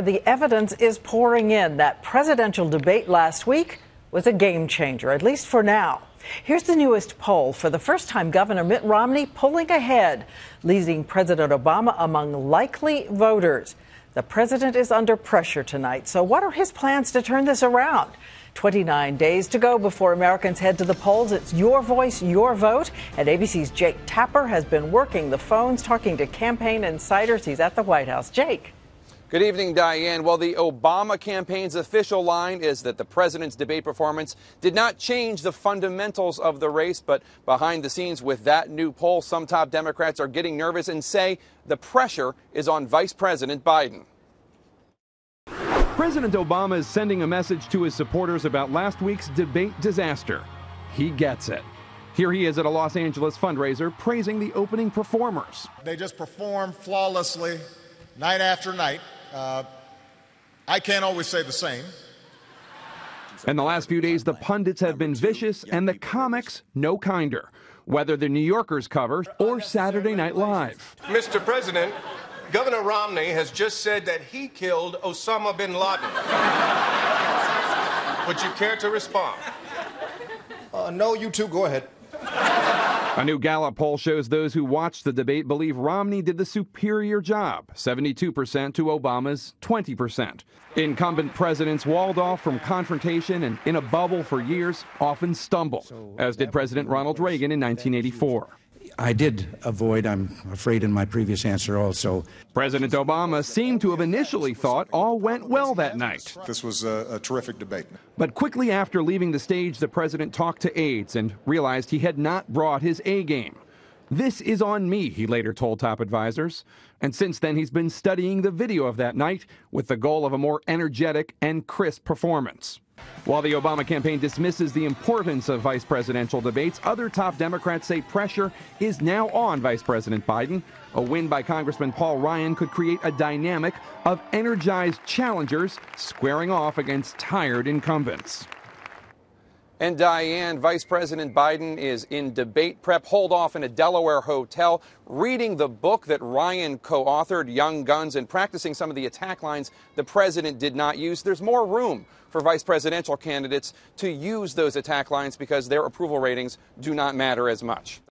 The evidence is pouring in. That presidential debate last week was a game changer, at least for now. Here's the newest poll. For the first time, Governor Mitt Romney pulling ahead, leading President Obama among likely voters. The president is under pressure tonight. So what are his plans to turn this around? 29 days to go before Americans head to the polls. It's your voice, your vote. And ABC's Jake Tapper has been working the phones, talking to campaign insiders. He's at the White House. Jake. Good evening, Diane. Well, the Obama campaign's official line is that the president's debate performance did not change the fundamentals of the race. But behind the scenes with that new poll, some top Democrats are getting nervous and say the pressure is on Vice President Biden. President Obama is sending a message to his supporters about last week's debate disaster. He gets it. Here he is at a Los Angeles fundraiser praising the opening performers. They just perform flawlessly night after night. I can't always say the same. In the last few days, the pundits have been vicious and the comics no kinder, whether the New Yorker's cover or Saturday Night Live. Mr. President, Governor Romney has just said that he killed Osama bin Laden. Would you care to respond? No, you two, go ahead. A new Gallup poll shows those who watched the debate believe Romney did the superior job, 72% to Obama's 20%. Incumbent presidents walled off from confrontation and in a bubble for years often stumble, as did President Ronald Reagan in 1984. I did avoid, I'm afraid, in my previous answer also. President Obama seemed to have initially thought all went well that night. This was a terrific debate. But quickly after leaving the stage, the president talked to aides and realized he had not brought his A game. "This is on me," he later told top advisors. And since then, he's been studying the video of that night with the goal of a more energetic and crisp performance. While the Obama campaign dismisses the importance of vice presidential debates, other top Democrats say pressure is now on Vice President Biden. A win by Congressman Paul Ryan could create a dynamic of energized challengers squaring off against tired incumbents. And Diane, Vice President Biden is in debate prep, holed off in a Delaware hotel, reading the book that Ryan co-authored, Young Guns, and practicing some of the attack lines the president did not use. There's more room for vice presidential candidates to use those attack lines because their approval ratings do not matter as much.